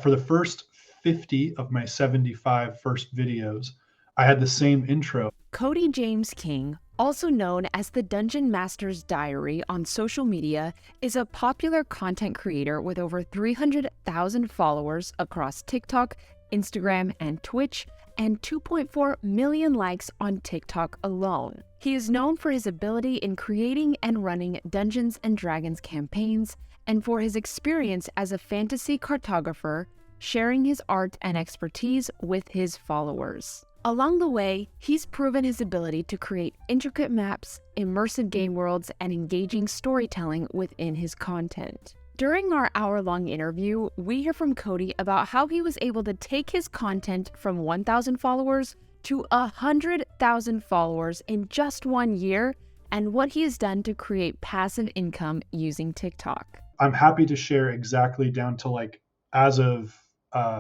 For the first 50 of my 75 first videos, I had the same intro. Cody James King, also known as the Dungeon Master's Diary on social media, is a popular content creator with over 300,000 followers across TikTok, Instagram, and Twitch, and 2.4 million likes on TikTok alone. He is known for his ability in creating and running Dungeons and Dragons campaigns, and for his experience as a fantasy cartographer, sharing his art and expertise with his followers. Along the way, he's proven his ability to create intricate maps, immersive game worlds, and engaging storytelling within his content. During our hour-long interview, we hear from Cody about how he was able to take his content from 1,000 followers to 100,000 followers in just 1 year, and what he has done to create passive income using TikTok. I'm happy to share exactly down to as of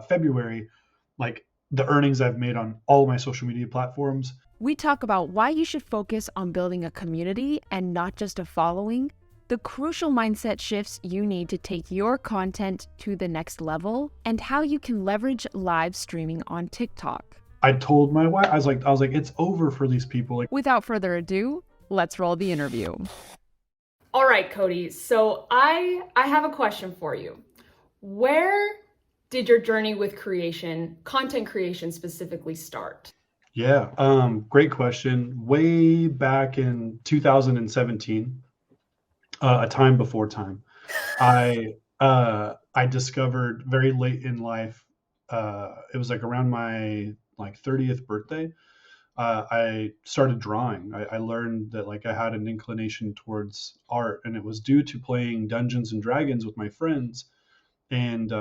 February, the earnings I've made on all of my social media platforms. We talk about why you should focus on building a community and not just a following, the crucial mindset shifts you need to take your content to the next level, and how you can leverage live streaming on TikTok. I told my wife, I was like, it's over for these people. Without further ado, let's roll the interview. All right, Cody. So I have a question for you. Where did your journey with content creation specifically start? Yeah, great question. Way back in 2017, a time before time, I discovered very late in life. It was around my 30th birthday. I started drawing. I learned that I had an inclination towards art, and it was due to playing Dungeons and Dragons with my friends and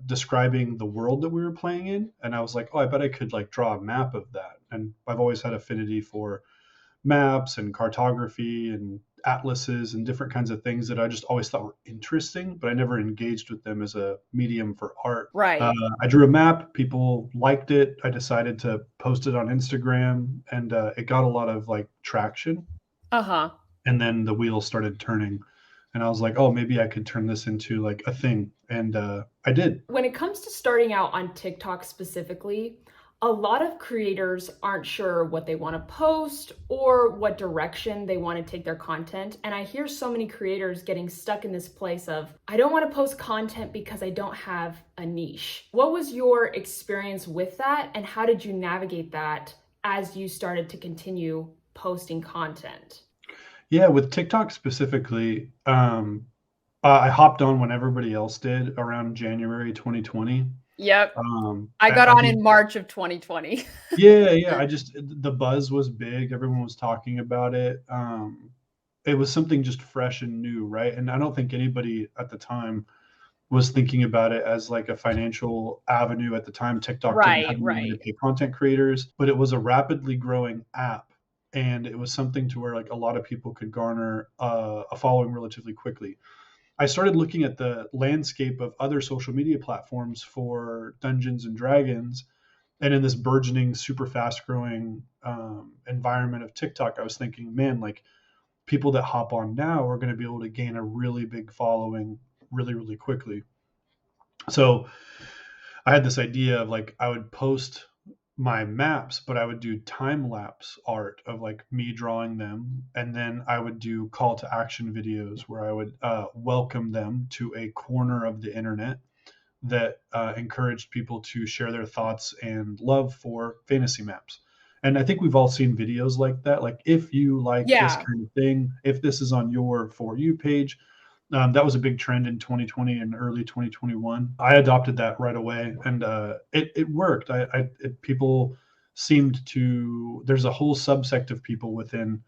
describing the world that we were playing in. And I was like, oh, I bet I could draw a map of that. And I've always had affinity for maps and cartography and atlases and different kinds of things that I just always thought were interesting, but I never engaged with them as a medium for art. Right. I drew a map. People liked it. I decided to post it on Instagram, and it got a lot of traction. Uh-huh. And then the wheels started turning. And I was like, oh, maybe I could turn this into a thing. And I did. When it comes to starting out on TikTok specifically, a lot of creators aren't sure what they want to post or what direction they want to take their content. And I hear so many creators getting stuck in this place of, I don't want to post content because I don't have a niche. What was your experience with that? And how did you navigate that as you started to continue posting content? Yeah, with TikTok specifically, I hopped on when everybody else did around January 2020. Yep. I got on in March of 2020. Yeah. The buzz was big. Everyone was talking about it. It was something just fresh and new, right? And I don't think anybody at the time was thinking about it as a financial avenue at the time. TikTok didn't have any money to pay content creators, but it was a rapidly growing app. And it was something to where a lot of people could garner a following relatively quickly. I started looking at the landscape of other social media platforms for Dungeons and Dragons. And in this burgeoning, super fast growing environment of TikTok, I was thinking, man, people that hop on now are going to be able to gain a really big following really, really quickly. So I had this idea of I would post my maps, but I would do time lapse art of me drawing them. And then I would do call to action videos where I would welcome them to a corner of the internet that encouraged people to share their thoughts and love for fantasy maps. And I think we've all seen videos like that. If you like this kind of thing, if this is on your For You page, that was a big trend in 2020 and early 2021. I adopted that right away, and it worked. People seemed to. There's a whole subsect of people within,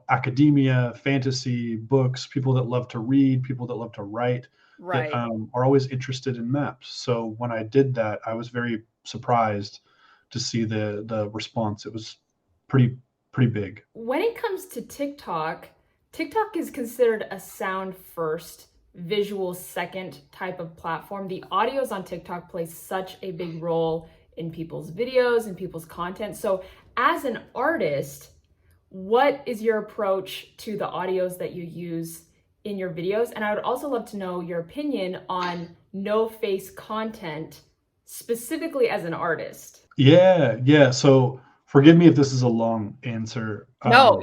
academia, fantasy, books, people that love to read, people that love to write, that are always interested in maps. So when I did that, I was very surprised to see the response. It was pretty big. When it comes to TikTok is considered a sound first, visual second type of platform. The audios on TikTok play such a big role in people's videos and people's content. So as an artist, what is your approach to the audios that you use in your videos? And I would also love to know your opinion on no face content specifically as an artist? Yeah, yeah. So forgive me if this is a long answer. No.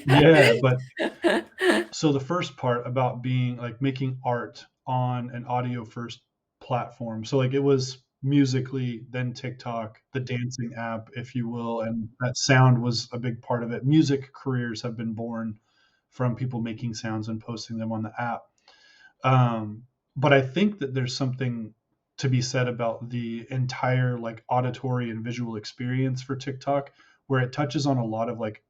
Yeah, but so the first part about being like making art on an audio first platform. So like it was Musically, then TikTok, the dancing app, if you will, and that sound was a big part of it. Music careers have been born from people making sounds and posting them on the app. Um, but I think that there's something to be said about the entire like auditory and visual experience for TikTok, where it touches on a lot of like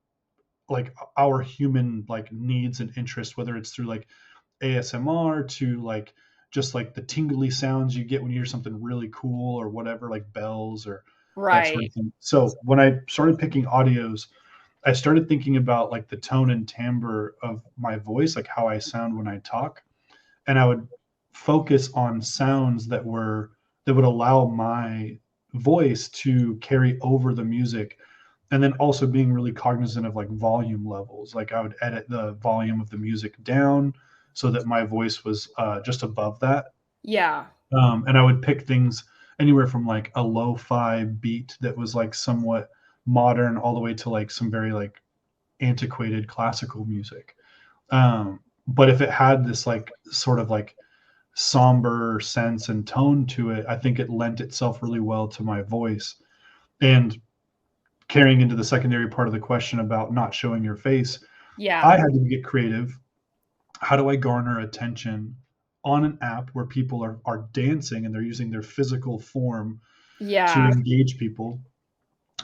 our human like needs and interests, whether it's through like ASMR to like just like the tingly sounds you get when you hear something really cool or whatever, like bells or that sort Right. of thing. So when I started picking audios, I started thinking about like the tone and timbre of my voice, like how I sound when I talk, and I would focus on sounds that would allow my voice to carry over the music, and then also being really cognizant of like volume levels. Like I would edit the volume of the music down so that my voice was just above that. Yeah. And I would pick things anywhere from like a lo-fi beat that was like somewhat modern all the way to like some very like antiquated classical music. But if it had this like sort of like somber sense and tone to it, I think it lent itself really well to my voice. And carrying into the secondary part of the question about not showing your face, I Yeah. had to get creative. How do I garner attention on an app where people are dancing and they're using their physical form to Yeah. engage people?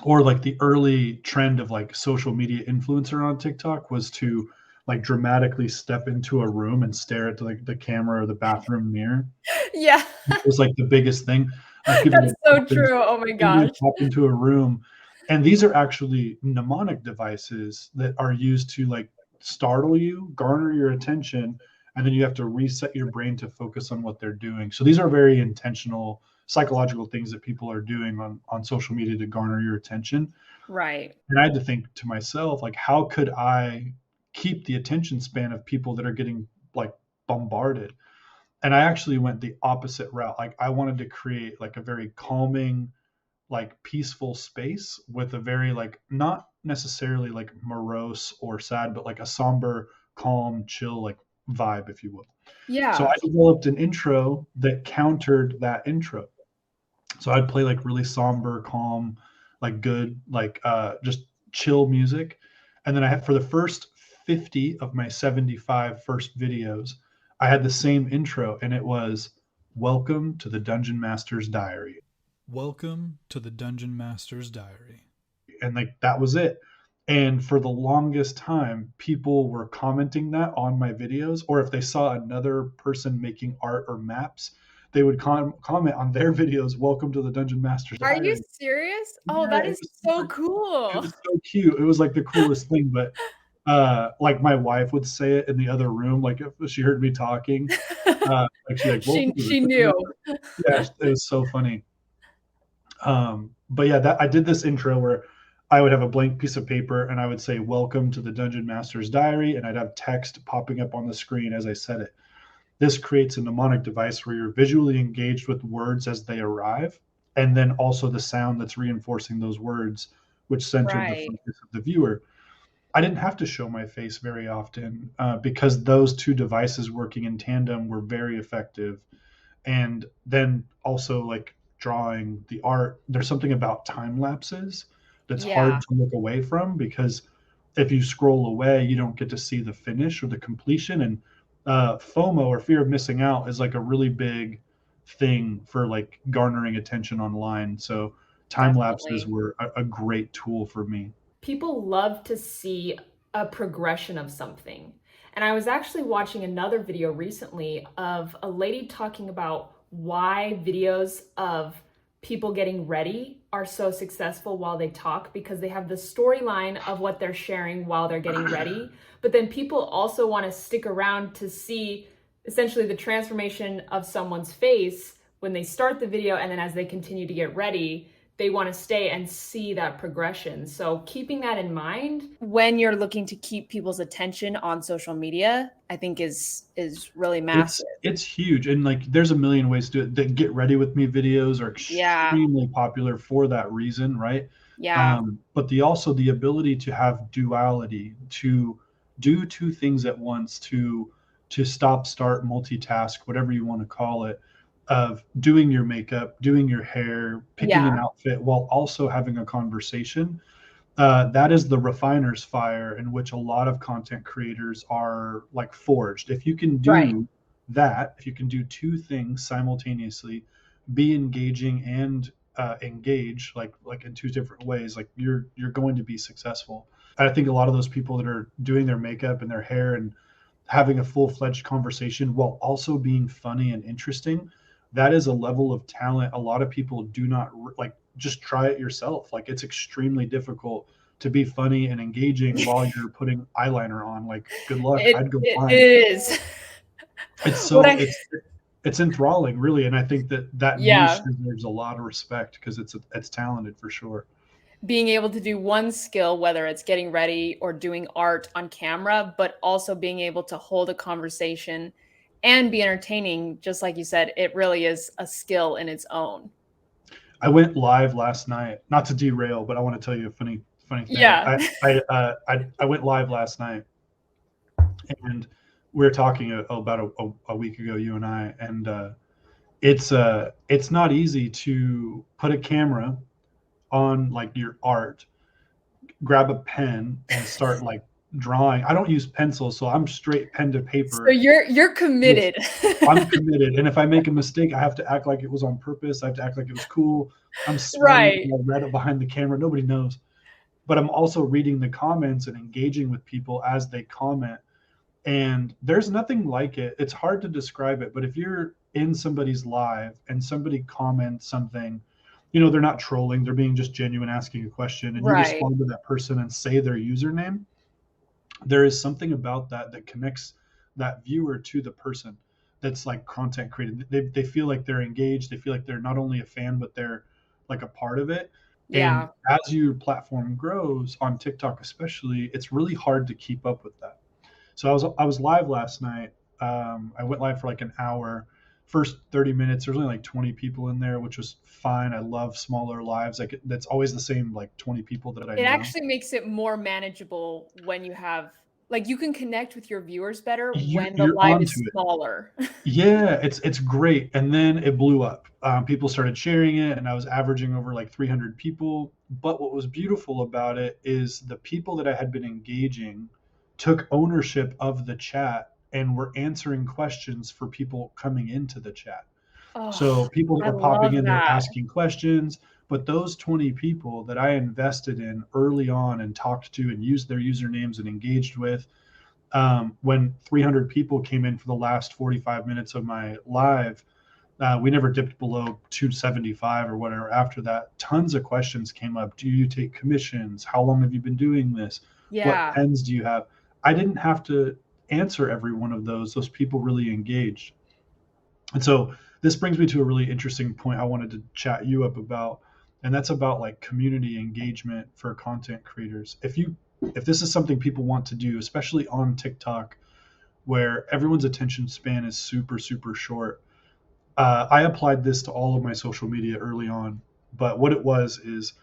Or like the early trend of like social media influencer on TikTok was to like dramatically step into a room and stare at like the camera or the bathroom mirror. Yeah. It was like the biggest thing. Like people That's would so pop in, true. Oh my people gosh. would pop into a room, and these are actually mnemonic devices that are used to like startle you, garner your attention, and then you have to reset your brain to focus on what they're doing. So these are very intentional psychological things that people are doing on social media to garner your attention. Right. And I had to think to myself, like, how could I keep the attention span of people that are getting like bombarded? And I actually went the opposite route. Like I wanted to create like a very calming, like peaceful space with a very like not necessarily like morose or sad, but like a somber, calm, chill like vibe, if you will. So I Yeah. developed an intro that countered that intro. So I'd play like really somber, calm, like good, like just chill music. And then I had for the first 50 of my 75 first videos, I had the same intro and it was Welcome to the Dungeon Master's Diary. Welcome to the Dungeon Master's Diary. And like that was it. And for the longest time, people were commenting that on my videos, or if they saw another person making art or maps, they would comment on their videos, Welcome to the Dungeon Master's Are you Diary. serious? Oh, Yeah, that is so it cool. was so cute. It was like the coolest thing. But like my wife would say it in the other room, like if she heard me talking, like she'd be like, Welcome to the She Dungeon knew. Master. Yeah, it was so funny. But yeah, that I did this intro where I would have a blank piece of paper and I would say, Welcome to the Dungeon Master's Diary, and I'd have text popping up on the screen as I said it. This creates a mnemonic device where you're visually engaged with words as they arrive, and then also the sound that's reinforcing those words, which centered the Right. focus of the viewer. I didn't have to show my face very often because those two devices working in tandem were very effective. And then also like drawing the art, there's something about time lapses that's hard Yeah, to look away from, because if you scroll away you don't get to see the finish or the completion. And FOMO, or fear of missing out, is like a really big thing for like garnering attention online. So time lapses definitely. were a great tool for me. People love to see a progression of something. And I was actually watching another video recently of a lady talking about why videos of people getting ready are so successful while they talk, because they have the storyline of what they're sharing while they're getting ready. But then people also want to stick around to see essentially the transformation of someone's face when they start the video and then as they continue to get ready, they want to stay and see that progression. So keeping that in mind when you're looking to keep people's attention on social media, I think is really massive. It's huge, and like there's a million ways to do it. The get ready with me videos are Yeah. extremely popular for that reason, right? Yeah. But the ability to have duality, to do two things at once, to stop, start, multitask, whatever you want to call it, of doing your makeup, doing your hair, picking an Yeah. outfit while also having a conversation. That is the refiner's fire in which a lot of content creators are like forged. If you can Right. do that, if you can do two things simultaneously, be engaging and engage like in two different ways, like you're going to be successful. And I think a lot of those people that are doing their makeup and their hair and having a full-fledged conversation while also being funny and interesting, that is a level of talent a lot of people do not like. Just try it yourself. Like it's extremely difficult to be funny and engaging while you're putting eyeliner on. Like good luck, It I'd go it blind. is. It's What so I it's enthralling, really, and I think that niche Yeah, deserves a lot of respect because it's talented for sure. being able to do one skill, whether it's getting ready or doing art on camera, but also being able to hold a conversation and be entertaining, just like you said, it really is a skill in its own. I went live last night, not to derail, but I want to tell you a funny thing. Yeah. I went live last night, and we were talking about a week ago, you and I, and it's not easy to put a camera on like your art, grab a pen and start like drawing. I don't use pencils, so I'm straight pen to So paper. you're Yes, committed. I'm committed. And if I make a mistake, I have to act like it was on purpose. I have to act like it was cool. I'm sweating. Right. I read it behind the camera. Nobody knows. But I'm also reading the comments and engaging with people as they comment. And there's nothing like it. It's hard to describe it, but if you're in somebody's live and somebody comments something, they're not trolling, they're being just genuine, asking a question, and you Right. respond to that person and say their username, there is something about that connects that viewer to the person that's like content created. They feel like they're engaged. They feel like they're not only a fan, but they're like a part of it. And Yeah. as your platform grows on TikTok, especially, it's really hard to keep up with that. So I was live last night. I went live for like an hour. First 30 minutes, there's only like 20 people in there, which was fine. I love smaller lives. Like that's always the same like 20 people that I It know. actually makes it more manageable when you have like you can connect with your viewers better You're when the you're live is onto it. smaller. Yeah, it's great. And then it blew up. People started sharing it, and I was averaging over like 300 people. But what was beautiful about it is the people that I had been engaging took ownership of the chat and were answering questions for people coming into the chat. Oh, So people that I were popping love in, they were that. asking questions. But those 20 people that I invested in early on and talked to and used their usernames and engaged with, when 300 people came in for the last 45 minutes of my live, we never dipped below 275 or whatever. After that, tons of questions came up. Do you take commissions? How long have you been doing this? What Yeah. pens do you have? I didn't have to answer every one of those. Those people really engaged. And so this brings me to a really interesting point I wanted to chat you up about, and that's about like community engagement for content creators. If this is something people want to do, especially on TikTok, where everyone's attention span is super super short, I applied this to all of my social media early on. But what it was is,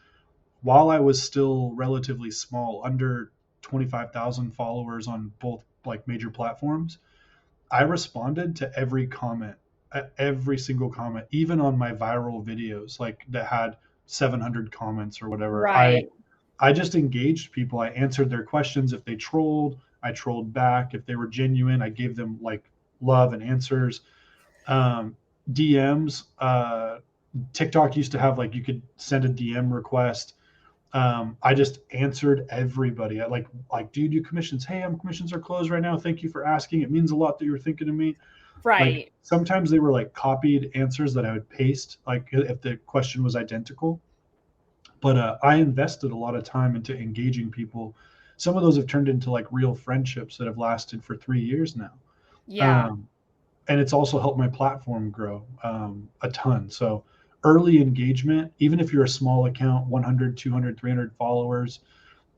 while I was still relatively small, under 25,000 followers on both like major platforms, I responded to every comment, every single comment, even on my viral videos, like that had 700 comments or whatever. I Right. I just engaged people. I answered their questions. If they trolled, I trolled back. If they were genuine, I gave them like love and answers. Um, DMs. TikTok used to have like you could send a DM request. I just answered everybody. I like, do you do commissions? Hey, commissions are closed right now. Thank you for asking. It means a lot that you were thinking of me. Like Right. sometimes they were like copied answers that I would paste, like if the question was identical. But I invested a lot of time into engaging people. Some of those have turned into like real friendships that have lasted for 3 years now. Yeah. Um, and it's also helped my platform grow a ton. So early engagement, even if you're a small account, 100, 200, 300 followers,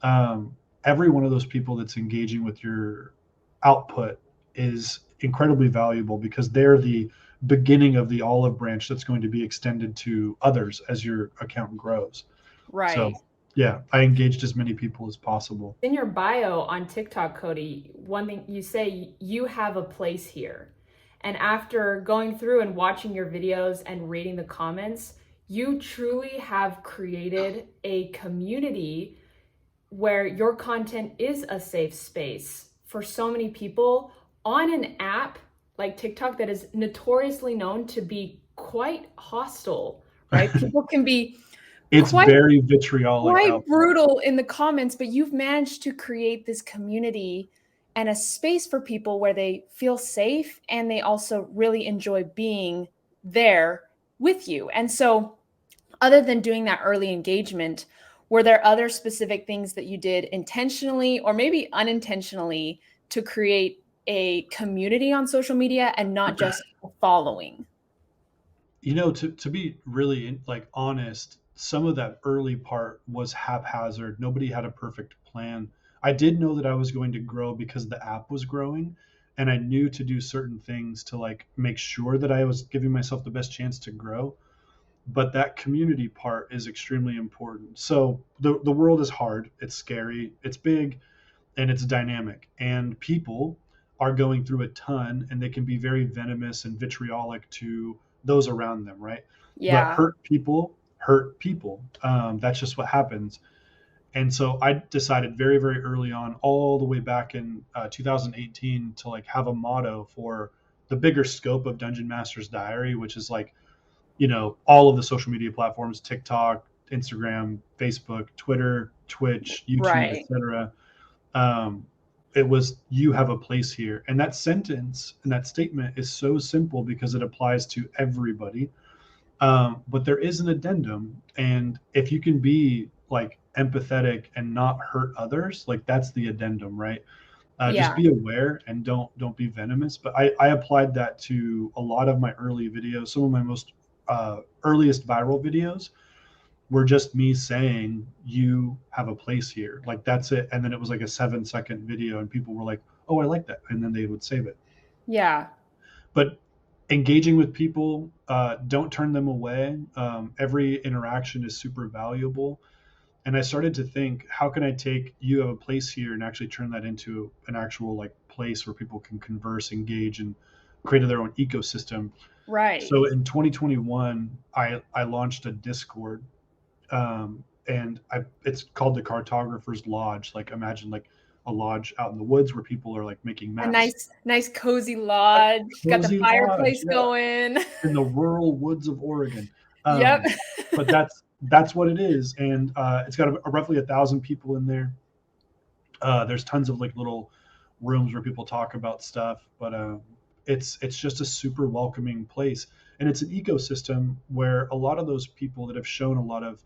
um, every one of those people that's engaging with your output is incredibly valuable because they're the beginning of the olive branch that's going to be extended to others as your account grows. So, Right. yeah, I engaged as many people as possible. In your bio on TikTok, Cody, one thing you say, you have a place here. And after going through and watching your videos and reading the comments, you truly have created a community where your content is a safe space for so many people on an app like TikTok that is notoriously known to be quite hostile, right? People can be It's quite very vitriolic out there. brutal in the comments, but you've managed to create this community and a space for people where they feel safe and they also really enjoy being there with you. And so, other than doing that early engagement, were there other specific things that you did intentionally or maybe unintentionally to create a community on social media and not just a following? To be really like honest, some of that early part was haphazard. Nobody had a perfect plan. I did know that I was going to grow because the app was growing, and I knew to do certain things to like make sure that I was giving myself the best chance to grow. But that community part is extremely important. So the world is hard, it's scary, it's big, and it's dynamic. And people are going through a ton, and they can be very venomous and vitriolic to those around them, right? But Yeah. hurt people. That's just what happens. And so I decided very, very early on, all the way back in 2018, to like have a motto for the bigger scope of Dungeon Master's Diary, which is like, all of the social media platforms: TikTok, Instagram, Facebook, Twitter, Twitch, YouTube, Right. etc. um, it was, you have a place here. And that sentence and that statement is so simple because it applies to everybody. But there is an addendum, and if you can be like empathetic and not hurt others, like that's the addendum, right? Just Yeah. be aware and don't be venomous. But I applied that to a lot of my early videos. Some of my most earliest viral videos were just me saying, you have a place here, like that's it. And then it was like a 7-second video, and people were like, oh, I like that, and then they would save it. Yeah. But engaging with people, don't turn them away. Every interaction is super valuable. And I started to think, how can I take, you have a place here, and actually turn that into an actual like place where people can converse, engage, and create their own ecosystem. Right. So in 2021, I launched a Discord, it's called the Cartographer's Lodge. Like, imagine like a lodge out in the woods where people are like making A maps. nice cozy A lodge. Got the cozy lodge, fireplace yeah, going. in the rural woods of Oregon. Yep. But that's what it is, and it's got roughly 1,000 people in there. There's tons of like little rooms where people talk about stuff, but it's just a super welcoming place, and it's an ecosystem where a lot of those people that have shown a lot of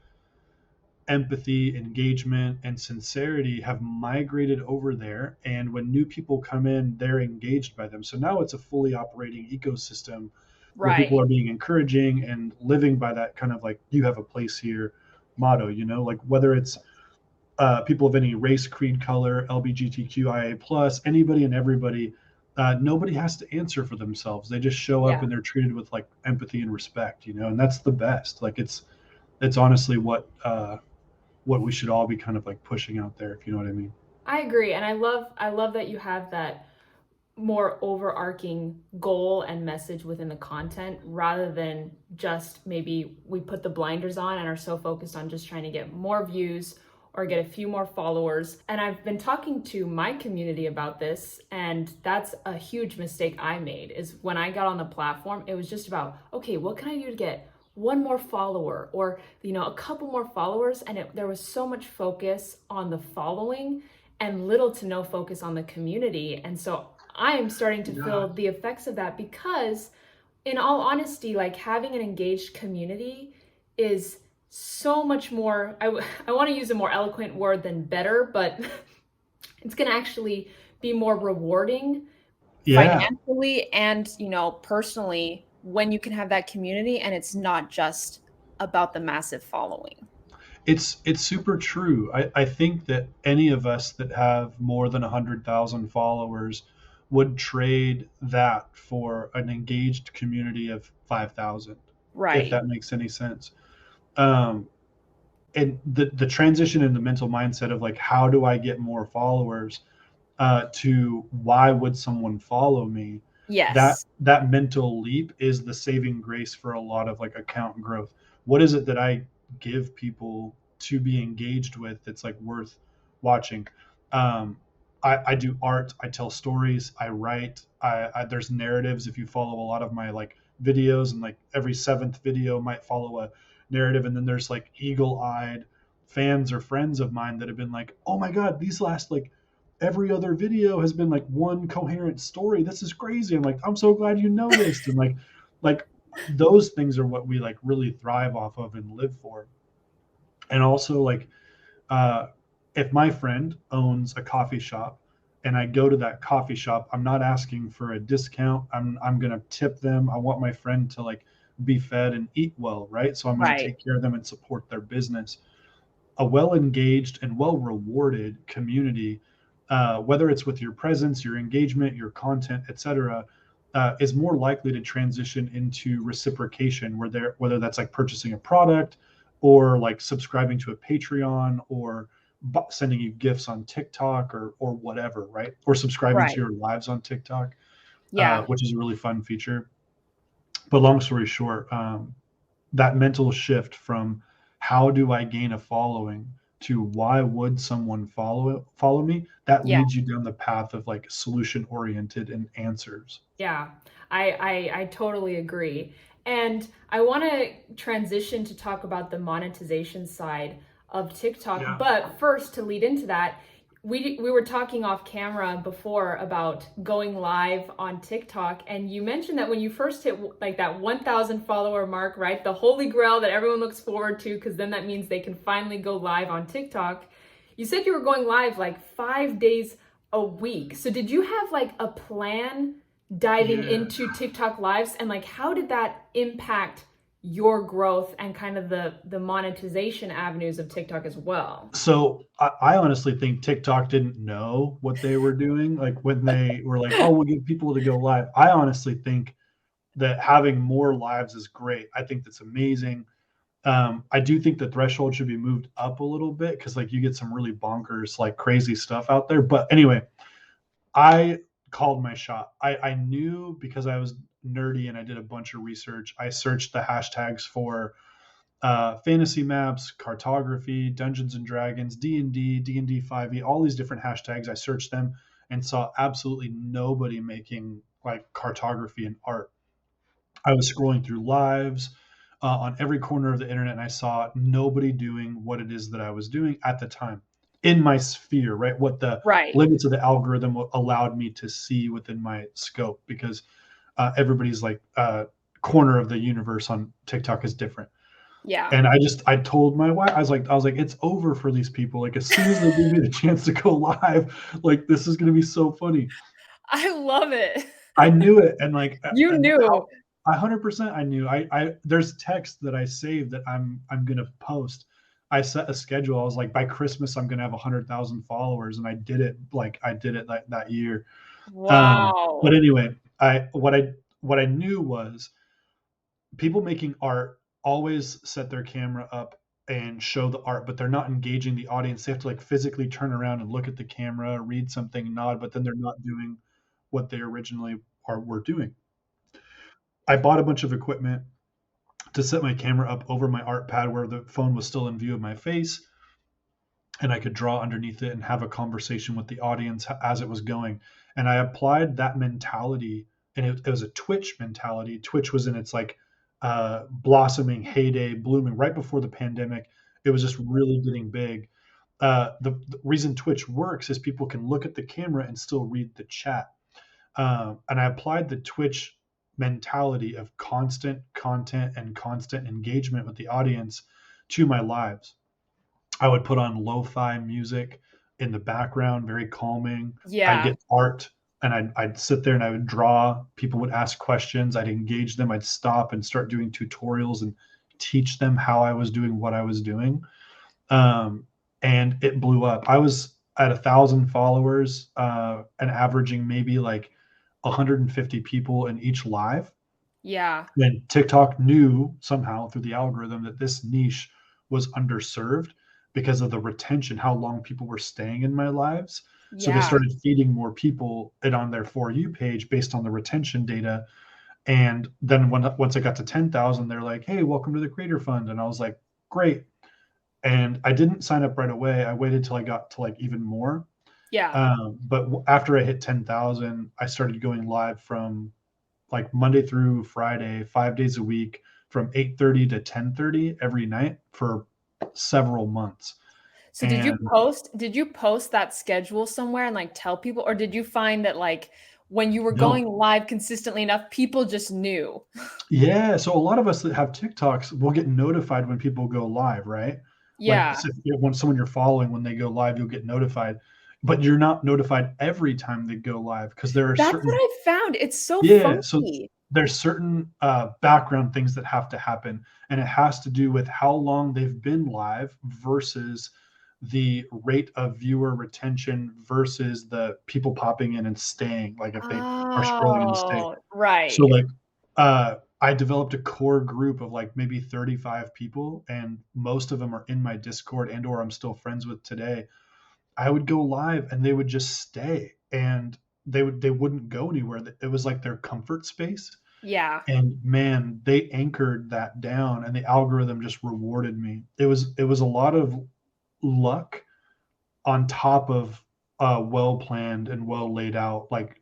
empathy, engagement, and sincerity have migrated over there. And when new people come in, they're engaged by them. So now it's a fully operating ecosystem where people Right. are being encouraging and living by that kind of like, you have a place here motto, like whether it's people of any race, creed, color, LGBTQIA plus, anybody and everybody. Nobody has to answer for themselves. They just show up, Yeah. and they're treated with like empathy and respect, and that's the best. Like it's honestly what we should all be kind of like pushing out there, if you know what I mean. I agree. And I love that you have that more overarching goal and message within the content rather than just maybe we put the blinders on and are so focused on just trying to get more views or get a few more followers. And I've been talking to my community about this, and that's a huge mistake I made. Is when I got on the platform, it was just about, okay, what can I do to get one more follower or a couple more followers, and there was so much focus on the following and little to no focus on the community. And so I'm starting to Yeah. feel the effects of that because, in all honesty, like having an engaged community is so much more. I want to use a more eloquent word than better, but it's going to actually be more rewarding Yeah. financially and, personally when you can have that community and it's not just about the massive following. It's super true. I think that any of us that have more than 100,000 followers would trade that for an engaged community of 5,000, if Right. that makes any sense. Um, and the transition in the mental mindset of like, how do I get more followers, to why would someone follow me? That Yes. that mental leap is the saving grace for a lot of like account growth. What is it that I give people to be engaged with that's like worth watching? um, I do art, I tell stories, I write, there's narratives. If you follow a lot of my like videos, and like every seventh video might follow a narrative, and then there's like eagle-eyed fans or friends of mine that have been like, oh my god, these last like every other video has been like one coherent story. This is crazy. I'm like, I'm so glad you noticed. And like those things are what we like really thrive off of and live for. And also like, uh, if my friend owns a coffee shop and I go to that coffee shop, I'm not asking for a discount. I'm gonna tip them. I want my friend to like be fed and eat well, right? So I'm gonna Right. take care of them and support their business. A well engaged and well rewarded community, whether it's with your presence, your engagement, your content, etc., is more likely to transition into reciprocation, whether that's like purchasing a product, or like subscribing to a Patreon, or sending you gifts on TikTok, or whatever, right? Or subscribing to Right. your lives on TikTok, Yeah. which is a really fun feature. But long story short, that mental shift from how do I gain a following to why would someone follow me, that Yeah. leads you down the path of like solution oriented and answers. Yeah, I totally agree. And I want to transition to talk about the monetization side of TikTok. Yeah. But first, to lead into that, we were talking off camera before about going live on TikTok, and you mentioned that when you first hit like that 1,000 follower mark, right? The holy grail that everyone looks forward to, because then that means they can finally go live on TikTok. You said you were going live like 5 days a week. So did you have like a plan diving Yeah. into TikTok lives, and like how did that impact your growth and kind of the monetization avenues of TikTok as well? So I honestly think TikTok didn't know what they were doing. Like when they were like, "Oh, we'll get people to go live." I honestly think that having more lives is great. I think that's amazing. I do think the threshold should be moved up a little bit because like you get some really bonkers, like crazy stuff out there. But anyway, I called my shot. I knew because I was nerdy and I did a bunch of research. I searched the hashtags for fantasy maps, cartography, Dungeons and Dragons, D&D, D&D 5e, all these different hashtags. I searched them and saw absolutely nobody making like cartography and art. I was scrolling through lives on every corner of the internet, and I saw nobody doing what it is that I was doing at the time in my sphere, right? What the Right. limits of the algorithm allowed me to see within my scope, because everybody's like corner of the universe on TikTok is different. Yeah. And I told my wife, I was like, it's over for these people. Like as soon as they give me the chance to go live, like this is gonna be so funny. I love it. I knew it, and like, You and knew. how 100% I knew. There's text that I saved that I'm gonna post. I set a schedule. I was like, by Christmas, I'm gonna have 100,000 followers, and I did it. Like I did it that year. But Wow. anyway, what I knew was people making art always set their camera up and show the art, but they're not engaging the audience. They have to like physically turn around and look at the camera, read something, nod, but then they're not doing what they originally were doing. I bought a bunch of equipment to set my camera up over my art pad where the phone was still in view of my face, and I could draw underneath it and have a conversation with the audience as it was going. And I applied that mentality, and it was a Twitch mentality. Twitch was in its like blossoming heyday, blooming right before the pandemic. It was just really getting big. The reason Twitch works is people can look at the camera and still read the chat. And I applied the Twitch mentality of constant content and constant engagement with the audience to my lives. I would put on lo-fi music in the background, very calming. I'd Yeah. get art, and I'd sit there and I would draw. People would ask questions. I'd engage them. I'd stop and start doing tutorials and teach them how I was doing what I was doing. And it blew up. I was at 1,000 followers, and averaging maybe like 150 people in each live. Yeah. And TikTok knew somehow through the algorithm that this niche was underserved because of the retention, how long people were staying in my lives. So they Yeah. started feeding more people it on their For You page based on the retention data. And then once I got to 10,000, they're like, hey, welcome to the Creator Fund. And I was like, great. And I didn't sign up right away. I waited till I got to like even more. Yeah. But after I hit 10,000, I started going live from like Monday through Friday, 5 days a week, from 8:30 to 10:30 every night for several months. So And did you post that schedule somewhere and like tell people, or did you find that like when you were going no, live consistently enough, people just knew? yeah. So a lot of us that have TikToks will get notified when people go live, right? Like Yeah. so when someone you're following, when they go live, you'll get notified, but you're not notified every time they go live because there are That's what certain. I found. It's so Yeah, so funky. there's certain background things that have to happen, and it has to do with how long they've been live versus the rate of viewer retention versus the people popping in and staying, like if they are scrolling and stay. Oh, So right. like I developed a core group of like maybe 35 people, and most of them are in my Discord and or I'm still friends with today. I would go live and they would just stay, and they wouldn't go anywhere. It was like their comfort space. Yeah. And man, they anchored that down and the algorithm just rewarded me. It was a lot of luck on top of well planned and well laid out like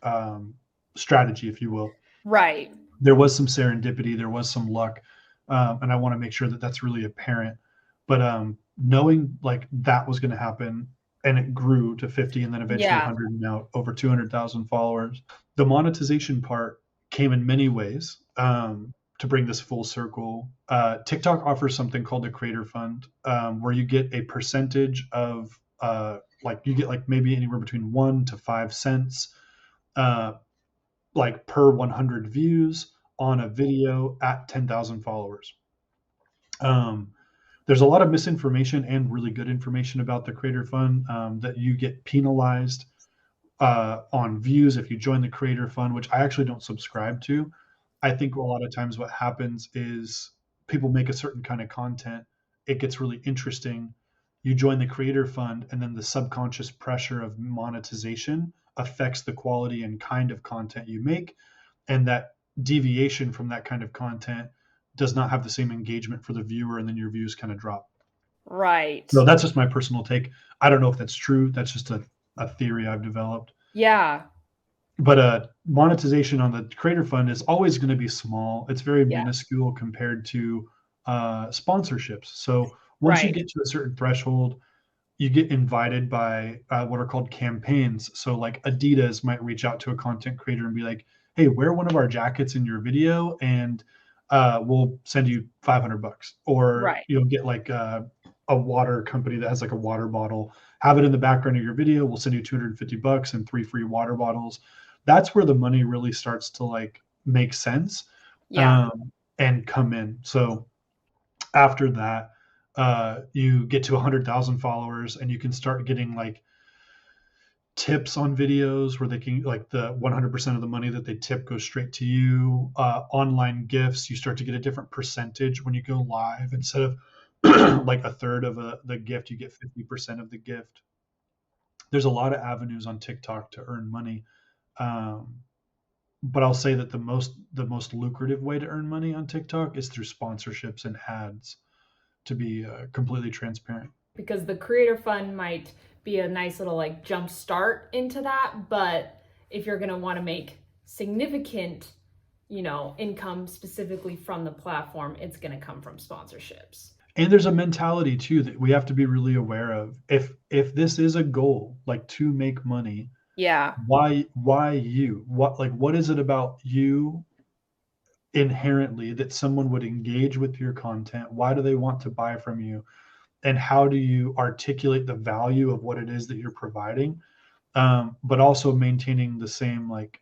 strategy, if you will. Right. There was some serendipity, there was some luck, and I want to make sure that that's really apparent. But knowing like that was going to happen, and it grew to 50, and then eventually Yeah. 100, and now over 200,000 followers. The monetization part came in many ways. To bring this full circle, TikTok offers something called the Creator Fund, where you get a percentage of like you get like maybe anywhere between 1 to 5 cents. Uh, like per 100 views on a video at 10,000 followers. Um, there's a lot of misinformation and really good information about the Creator Fund, that you get penalized on views if you join the Creator Fund, which I actually don't subscribe to. I think a lot of times what happens is people make a certain kind of content, it gets really interesting. You join the Creator Fund, and then the subconscious pressure of monetization affects the quality and kind of content you make. And that deviation from that kind of content does not have the same engagement for the viewer, and then your views kind of drop. Right. So that's just my personal take. I don't know if that's true. That's just a theory I've developed. Yeah. But monetization on the Creator Fund is always going to be small. It's very Yeah. minuscule compared to sponsorships. So once you Right. get to a certain threshold, you get invited by what are called campaigns. So like Adidas might reach out to a content creator and be like, "Hey, wear one of our jackets in your video, and we'll send you $500." Or Right. you'll get like a water company that has like a water bottle, have it in the background of your video. We'll send you $250 and 3 free water bottles. That's where the money really starts to like make sense, Yeah. um, and come in. So after that, you get to 100,000 followers, and you can start getting like tips on videos where they can like the 100% of the money that they tip goes straight to you. Online gifts, you start to get a different percentage when you go live. Instead of like a third of the gift, you get 50% of the gift. There's a lot of avenues on TikTok to earn money. Um, but I'll say that the most lucrative way to earn money on TikTok is through sponsorships and ads, to be completely transparent. Because the creator fund might be a nice little like jump start into that, but if you're going to want to make significant, income specifically from the platform, it's going to come from sponsorships. And there's a mentality too that we have to be really aware of. If this is a goal, like to make money, Yeah. why you? What is it about you inherently that someone would engage with your content? Why do they want to buy from you? And how do you articulate the value of what it is that you're providing, but also maintaining the same like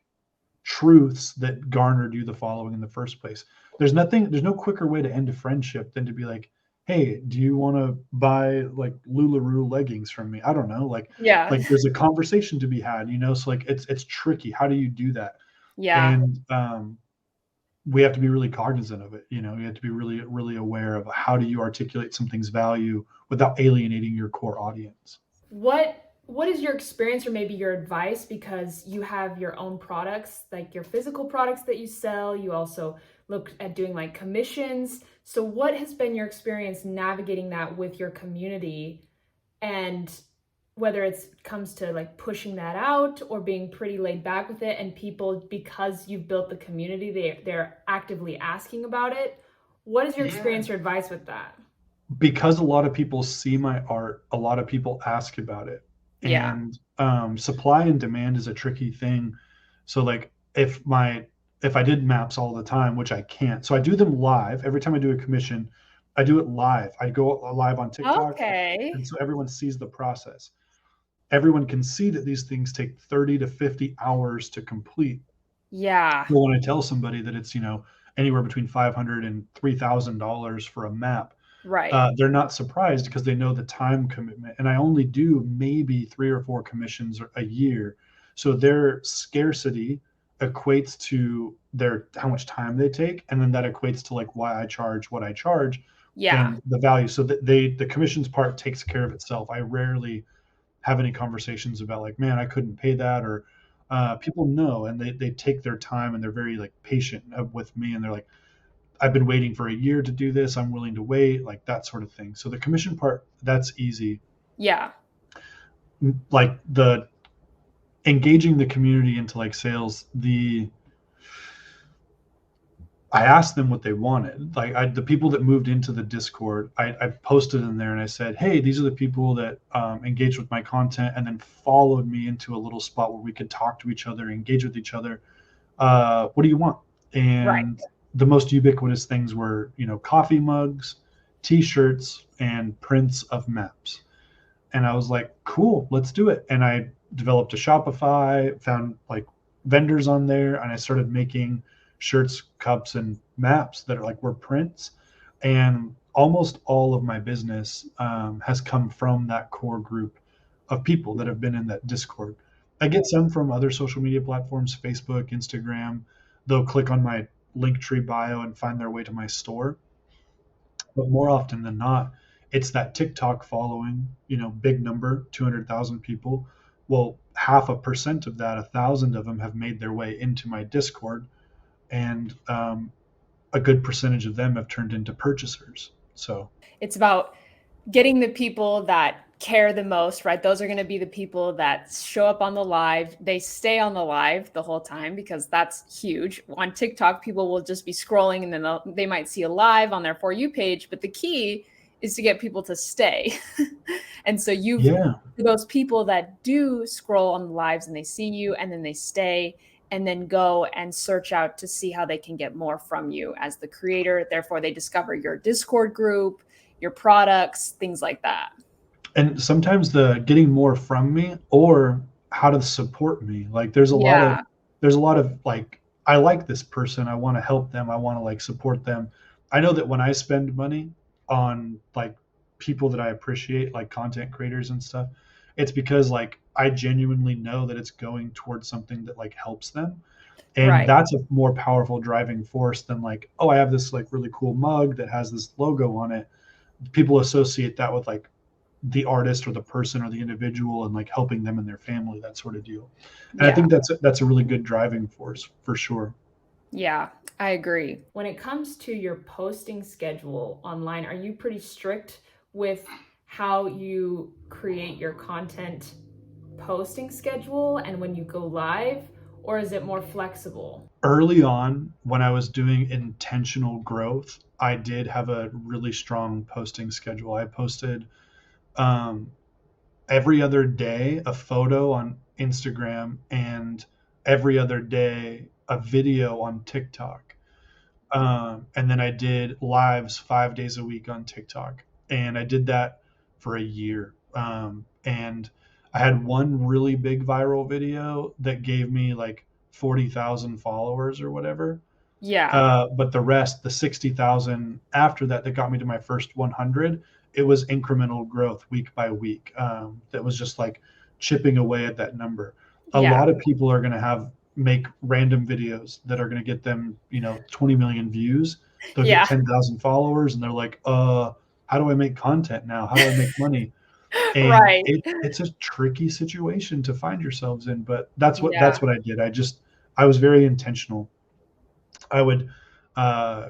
truths that garnered you the following in the first place? there's no quicker way to end a friendship than to be like, hey, do you want to buy like Lularoe leggings from me? I don't know. Yeah. Like there's a conversation to be had, you know? So like it's tricky. How do you do that? Yeah. And we have to be really cognizant of it. You know, you have to be really, really aware of how do you articulate something's value without alienating your core audience. What is your experience or maybe your advice, because you have your own products, like your physical products that you sell, you also look at doing like commissions. So what has been your experience navigating that with your community, and whether it comes to like pushing that out or being pretty laid back with it, and people, because you've built the community, they're actively asking about it. What is your Yeah. experience or advice with that? Because a lot of people see my art, a lot of people ask about it. Yeah. And supply and demand is a tricky thing. So like if I did maps all the time, which I can't, so I do them live. Every time I do a commission, I do it live. I go live on TikTok, Okay. and so everyone sees the process. Everyone can see that these things take 30 to 50 hours to complete. Yeah. Well, when I tell somebody that it's, anywhere between $500 and $3,000 for a map, Right. they're not surprised because they know the time commitment. And I only do maybe 3 or 4 commissions a year. So their scarcity equates to their how much time they take, and then that equates to like why I charge what I charge Yeah. and the value. So that the commissions part takes care of itself. I rarely have any conversations about like, man, I couldn't pay that, or people know, and they take their time and they're very like patient with me, and they're like, I've been waiting for a year to do this. I'm willing to wait, like that sort of thing. So the commission part, that's easy. Yeah. Like the engaging the community into like sales, I asked them what they wanted. Like the people that moved into the Discord, I posted in there and I said, hey, these are the people that engaged with my content and then followed me into a little spot where we could talk to each other, engage with each other. What do you want? Right. And the most ubiquitous things were, coffee mugs, T-shirts, and prints of maps. And I was like, cool, let's do it. And I developed a Shopify, found like vendors on there, and I started making shirts, cups, and maps that are like were prints. And almost all of my business has come from that core group of people that have been in that Discord. I get some from other social media platforms, Facebook, Instagram. They'll click on my Linktree bio and find their way to my store. But more often than not, it's that TikTok following, big number, 200,000 people. Well, 0.5% of that, 1,000 of them have made their way into my Discord, and a good percentage of them have turned into purchasers. So, It's about getting the people that care the most, right? Those are going to be the people that show up on the live. They stay on the live the whole time, because that's huge. On TikTok, people will just be scrolling and then they might see a live on their For You page. But the key is to get people to stay. And so yeah. those people that do scroll on the lives and they see you and then they stay and then go and search out to see how they can get more from you as the creator. Therefore, they discover your Discord group, your products, things like that. And sometimes the getting more from me or how to support me. Like Yeah. there's a lot of like, I like this person. I want to help them. I want to like support them. I know that when I spend money on like people that I appreciate, like content creators and stuff, it's because like I genuinely know that it's going towards something that like helps them. And Right. that's a more powerful driving force than like, oh, I have this like really cool mug that has this logo on it. People associate that with like the artist or the person or the individual and like helping them and their family, that sort of deal. And I Yeah. think that's a really good driving force for sure. Yeah, I agree. When it comes to your posting schedule online, are you pretty strict with how you create your content posting schedule and when you go live, or is it more flexible? Early on, when I was doing intentional growth, I did have a really strong posting schedule. I posted um, every other day a photo on Instagram and every other day a video on TikTok. And then I did lives 5 days a week on TikTok. And I did that for a year. And I had one really big viral video that gave me like 40,000 followers or whatever. Yeah. But the rest, the 60,000 after that, that got me to my first 100, it was incremental growth week by week. That was just like chipping away at that number. A Yeah. lot of people are going to make random videos that are going to get them, 20 million views. They'll get Yeah. 10,000 followers and they're like, how do I make content now? How do I make money? And Right. it's a tricky situation to find yourselves in, but that's Yeah. what I did. I was very intentional. I would uh,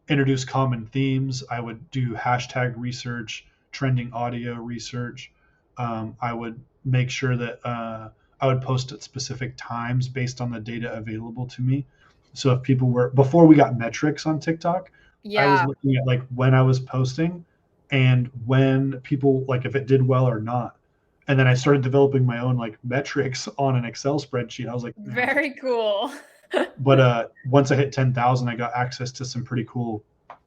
introduce common themes. I would do hashtag research, trending audio research. I would make sure that I would post at specific times based on the data available to me. So if people were, before we got metrics on TikTok, I was Yeah. looking at like when I was posting and when people, like if it did well or not. And then I started developing my own like metrics on an Excel spreadsheet. I was like, man, Very cool. but once I hit 10,000, I got access to some pretty cool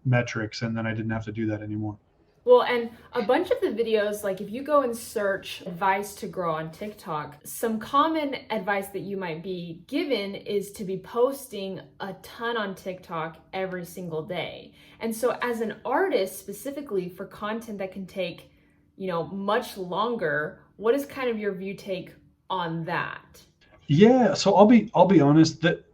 metrics, and then I didn't have to do that anymore. Well, and a bunch of the videos, like if you go and search advice to grow on TikTok, some common advice that you might be given is to be posting a ton on TikTok every single day. And so, as an artist, specifically for content that can take, much longer, what is kind of your view take on that? Yeah, so I'll be honest that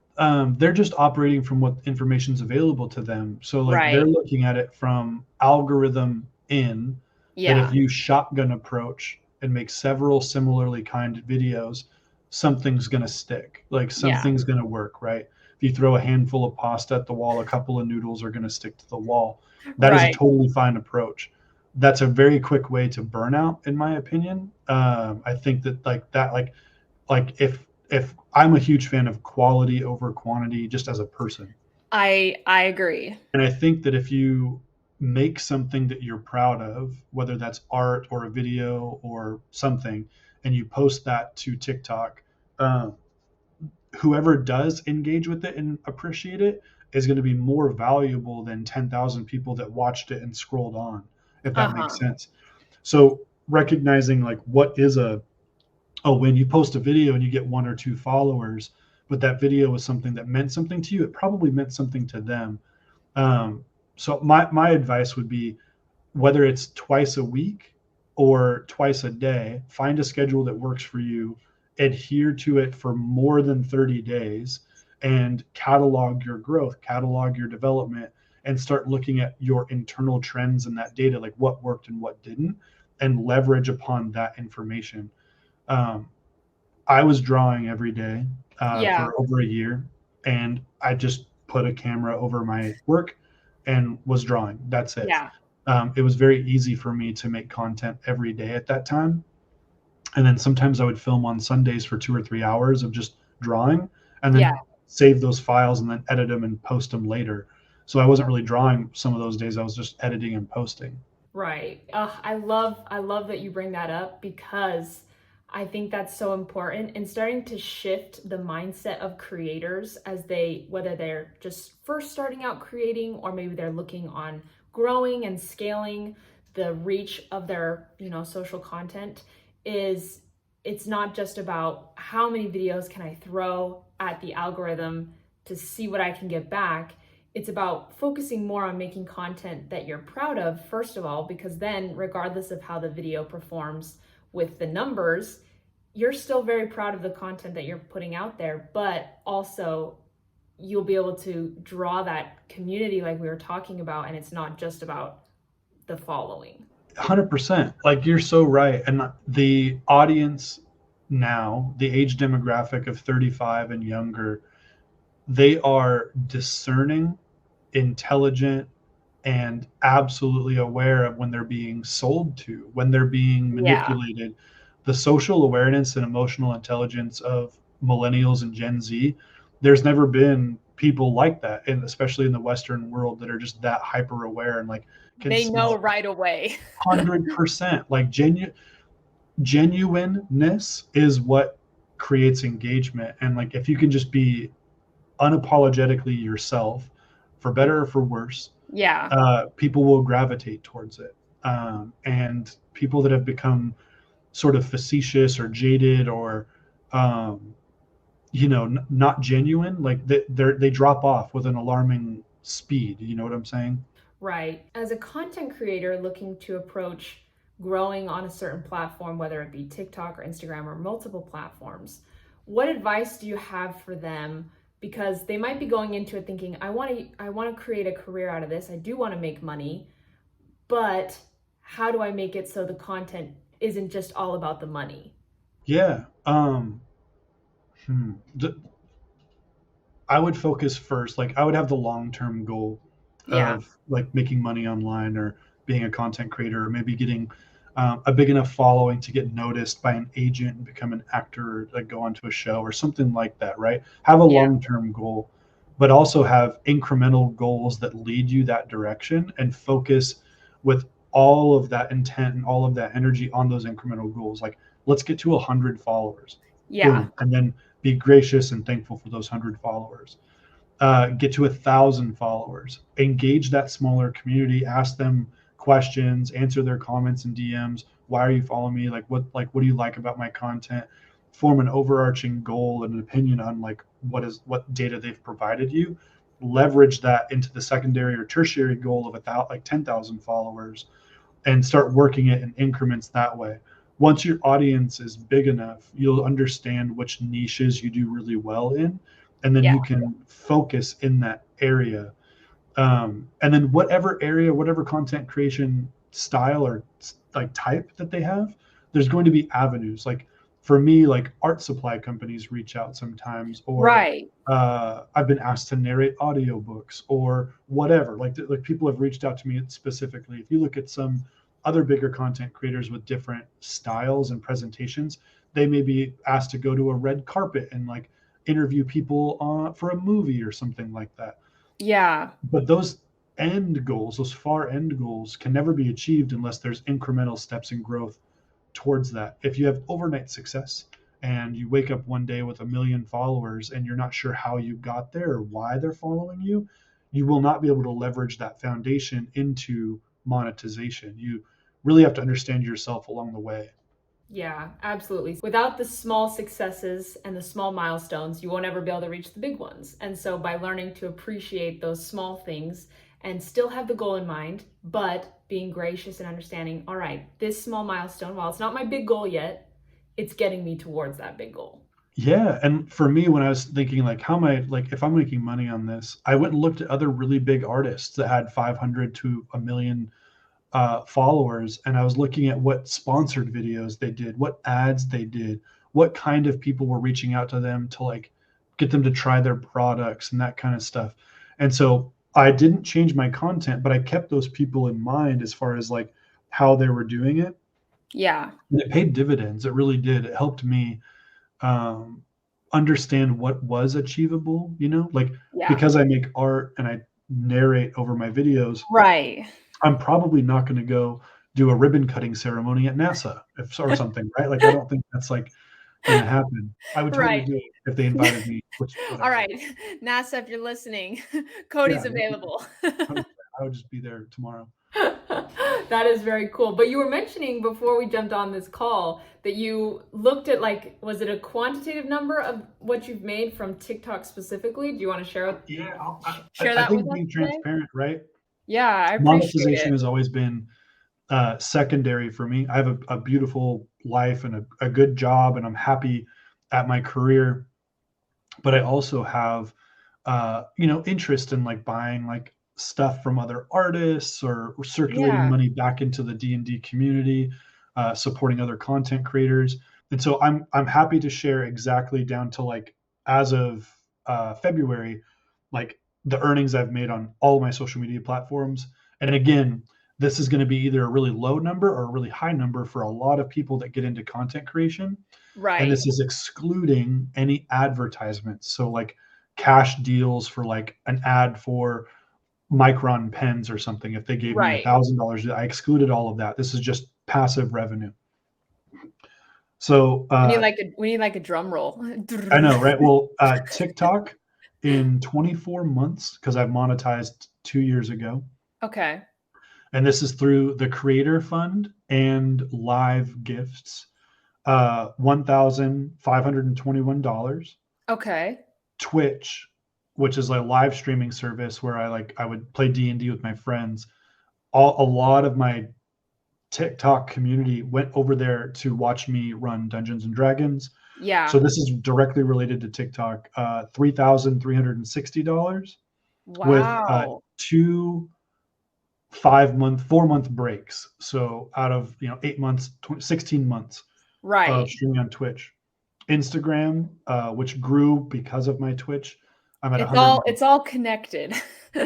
they're just operating from what information's available to them. So like they're Right. looking at it from algorithm in that if Yeah. you shotgun approach and make several similarly kind videos, something's gonna stick. Like Yeah. something's gonna work, right? If you throw a handful of pasta at the wall, a couple of noodles are gonna stick to the wall. That is a Right. totally fine approach. That's a very quick way to burnout, in my opinion. I think that if I'm a huge fan of quality over quantity just as a person. I agree. And I think that if you make something that you're proud of, whether that's art or a video or something, and you post that to TikTok, um, whoever does engage with it and appreciate it is going to be more valuable than 10,000 people that watched it and scrolled on, if that makes Uh-huh. sense. So recognizing like what is when you post a video and you get one or two followers, but that video was something that meant something to you, it probably meant something to them. So my advice would be whether it's twice a week or twice a day, find a schedule that works for you, adhere to it for more than 30 days, and catalog your growth, catalog your development, and start looking at your internal trends and that data, like what worked and what didn't, and leverage upon that information. Um, I was drawing every day Yeah. for over a year, and I just put a camera over my work and was drawing. That's it. Yeah. It was very easy for me to make content every day at that time. And then sometimes I would film on Sundays for 2 or 3 hours of just drawing and Yeah. then save those files and then edit them and post them later. So I wasn't really drawing some of those days. I was just editing and posting. Right. I love that you bring that up because I think that's so important and starting to shift the mindset of creators as whether they're just first starting out creating or maybe they're looking on growing and scaling the reach of their, social content is it's not just about how many videos can I throw at the algorithm to see what I can get back. It's about focusing more on making content that you're proud of, first of all, because then, regardless of how the video performs with the numbers, you're still very proud of the content that you're putting out there, but also you'll be able to draw that community like we were talking about, and it's not just about the following. 100%. Like you're so right. And the audience now, the age demographic of 35 and younger, they are discerning, intelligent, and absolutely aware of when they're being sold to, when they're being Yeah. manipulated. The social awareness and emotional intelligence of millennials and Gen Z, there's never been people like that, and especially in the Western world that are just that hyper aware and like can They know smell right away. 100%. Like genuineness is what creates engagement. And like if you can just be unapologetically yourself, for better or for worse, Yeah. people will gravitate towards it. And people that have become sort of facetious or jaded or um, not genuine, like they drop off with an alarming speed. You know what I'm saying? Right. As a content creator looking to approach growing on a certain platform, whether it be TikTok or Instagram or multiple platforms, what advice do you have for them? Because they might be going into it thinking, I want to create a career out of this. I do want to make money, but how do I make it so the content isn't just all about the money? Yeah. Hmm. I would focus first, like I would have the long-term goal Yeah. of like making money online or being a content creator, or maybe getting a big enough following to get noticed by an agent and become an actor, or like go onto a show or something like that, right? Have a Yeah. long-term goal, but also have incremental goals that lead you that direction, and focus with all of that intent and all of that energy on those incremental goals. Like, let's get to 100 followers, Yeah. boom, and then be gracious and thankful for those 100 followers. Get to 1,000 followers, engage that smaller community, ask them questions, answer their comments and DMs. Why are you following me? Like what do you like about my content? Form an overarching goal and an opinion on like what data they've provided you. Leverage that into the secondary or tertiary goal of like 10,000 followers, and start working it in increments that way. Once your audience is big enough, you'll understand which niches you do really well in, and then Yeah. you can focus in that area. And then whatever area, whatever content creation style or like type that they have, there's going to be avenues. Like for me, like art supply companies reach out sometimes, or Right. I've been asked to narrate audiobooks or whatever. Like people have reached out to me specifically. If you look at some other bigger content creators with different styles and presentations, they may be asked to go to a red carpet and like interview people for a movie or something like that. Yeah. But those end goals, those far end goals, can never be achieved unless there's incremental steps in growth towards that. If you have overnight success and you wake up one day with 1 million followers and you're not sure how you got there or why they're following you, you will not be able to leverage that foundation into monetization. You really have to understand yourself along the way. Yeah, absolutely. Without the small successes and the small milestones, you won't ever be able to reach the big ones. And so, by learning to appreciate those small things and still have the goal in mind, but being gracious and understanding, all right, this small milestone, while it's not my big goal yet, it's getting me towards that big goal. Yeah, and for me, when I was thinking like, how am I like, if I'm making money on this, I went and looked at other really big artists that had 500 to 1 million followers, and I was looking at what sponsored videos they did, what ads they did, what kind of people were reaching out to them to like get them to try their products and that kind of stuff. And so I didn't change my content, but I kept those people in mind as far as like how they were doing it. Yeah. And it paid dividends. It really did. It helped me um, understand what was achievable, like Yeah. because I make art and I narrate over my videos, Right. I'm probably not going to go do a ribbon cutting ceremony at NASA or something, right? Like, I don't think that's like going to happen. I would totally Right. do it if they invited me, which All whatever. right. NASA, if you're listening, Cody's Yeah, available. 100%. I would just be there tomorrow. That is very cool. But you were mentioning before we jumped on this call that you looked at like, was it a quantitative number of what you've made from TikTok specifically? Do you want to Yeah, share I that with think us being today? transparent, right? Yeah, I appreciate Monetization it. has always been secondary for me. I have a beautiful life and a good job, and I'm happy at my career. But I also have, interest in like buying like stuff from other artists, or circulating Yeah. money back into the D&D community, supporting other content creators. And so I'm happy to share exactly down to like as of February, like the earnings I've made on all of my social media platforms. And again, this is going to be either a really low number or a really high number for a lot of people that get into content creation, and Right. this is excluding any advertisements. So like cash deals for like an ad for Micron pens or something. If they gave me Right. $1,000, I excluded all of that. This is just passive revenue. So We need like a drum roll. I know, right? Well, TikTok in 24 months, because I've monetized 2 years ago, Okay. and this is through the Creator Fund and live gifts. $1,521. Okay. Twitch, which is a live streaming service where I would play D&D with my friends. A lot of my TikTok community went over there to watch me run Dungeons and Dragons. Yeah. So this is directly related to TikTok. $3,360 with Wow. 4 month breaks. So out of 8 months, 16 months of Right. streaming on Twitch. Instagram, which grew because of my Twitch. I'm at It's 100. all connected.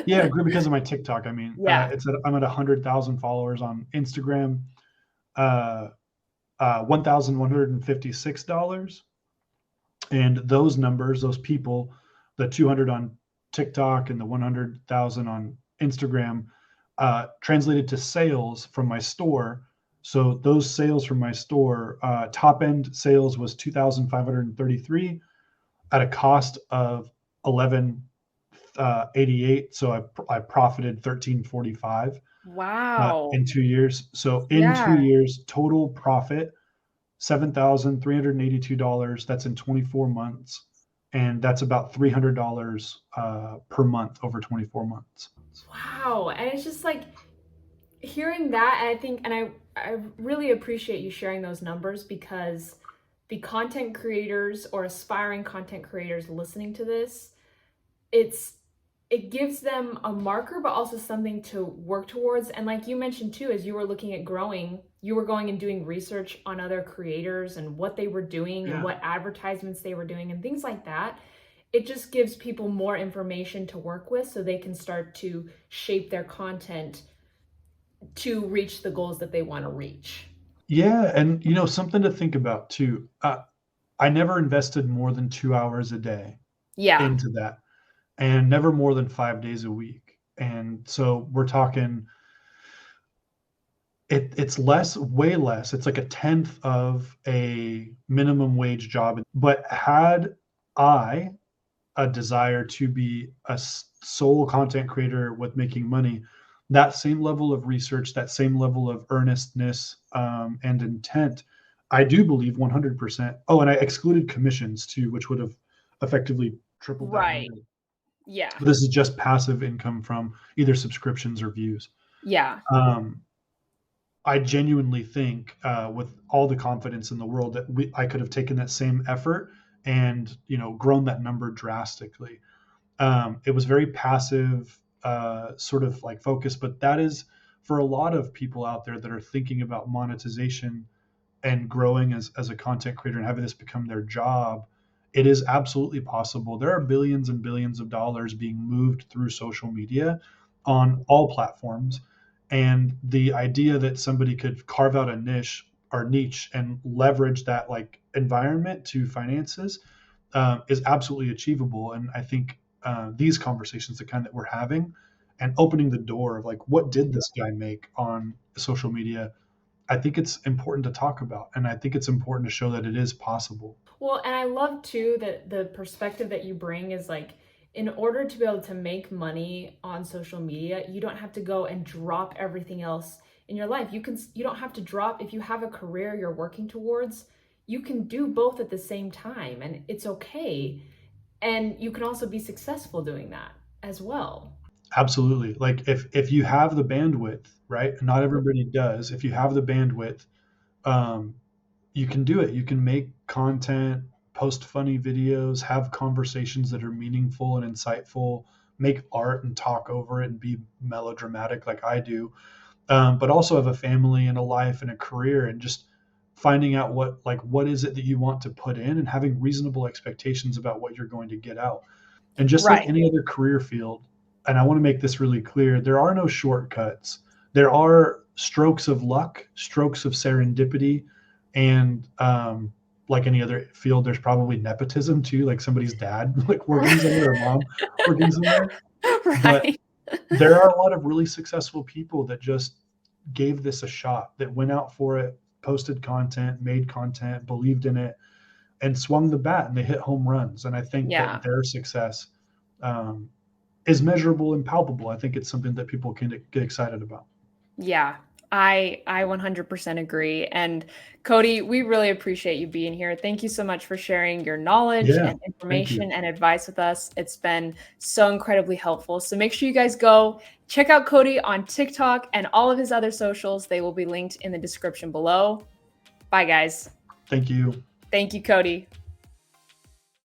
Yeah, it grew because of my TikTok. I mean, Yeah. I'm at 100,000 followers on Instagram. Uh, $1,156, and those numbers, those people, the 200 on TikTok and the 100,000 on Instagram, translated to sales from my store. So those sales from my store, top end sales was 2,533 at a cost of 1188. So I profited 1345 Wow. in 2 years. So in two Yeah. years, total profit $7,382. That's in 24 months, and that's about $300 per month over 24 months. Wow. And it's just like hearing that, and I think, and I really appreciate you sharing those numbers because the content creators or aspiring content creators listening to this, it's it gives them a marker but also something to work towards. And like you mentioned too, as you were looking at growing, you were going and doing research on other creators and what they were doing and Yeah. what advertisements they were doing and things like that. It just gives people more information to work with so they can start to shape their content to reach the goals that they want to reach. Yeah, and something to think about too. I never invested more than 2 hours a day Yeah. into that, and never more than 5 days a week. And so we're talking, it's less, way less. It's like a tenth of a minimum wage job. But had I a desire to be a sole content creator with making money, that same level of research, that same level of earnestness and intent, I do believe 100%. Oh, and I excluded commissions too, which would have effectively tripled that Right. number. Yeah. But this is just passive income from either subscriptions or views. Yeah. Um, I genuinely think, with all the confidence in the world, that I could have taken that same effort and grown that number drastically. It was very passive, sort of like focus, but that is for a lot of people out there that are thinking about monetization and growing as a content creator and having this become their job. It is absolutely possible. There are billions and billions of dollars being moved through social media on all platforms. And the idea that somebody could carve out a niche and leverage that like environment to finances is absolutely achievable. And I think these conversations, the kind that we're having, and opening the door of like, what did this guy make on social media? I think it's important to talk about, and I think it's important to show that it is possible. Well, and I love too that the perspective that you bring is like, in order to be able to make money on social media, you don't have to go and drop everything else in your life. You don't have to drop if you have a career you're working towards, you can do both at the same time and it's okay. And you can also be successful doing that as well. Absolutely. Like if you have the bandwidth, right? Not everybody does. If you have the bandwidth, um, you can do it. You can make content, post funny videos, have conversations that are meaningful and insightful, make art and talk over it and be melodramatic like I do. But also have a family and a life and a career, and just finding out what is it that you want to put in and having reasonable expectations about what you're going to get out. And just like Right. any other career field, and I want to make this really clear, there are no shortcuts. There are strokes of luck, strokes of serendipity, and like any other field, there's probably nepotism too, like somebody's dad like working somewhere or mom working somewhere. But Right. there are a lot of really successful people that just gave this a shot, that went out for it, posted content, made content, believed in it, and swung the bat, and they hit home runs. And I think Yeah. that their success um, is measurable and palpable. I think it's something that people can get excited about. Yeah. I 100% agree. And Cody, we really appreciate you being here. Thank you so much for sharing your knowledge Yeah, and thank you. information and advice with us. It's been so incredibly helpful. So make sure you guys go check out Cody on TikTok and all of his other socials. They will be linked in the description below. Bye, guys. Thank you. Thank you, Cody.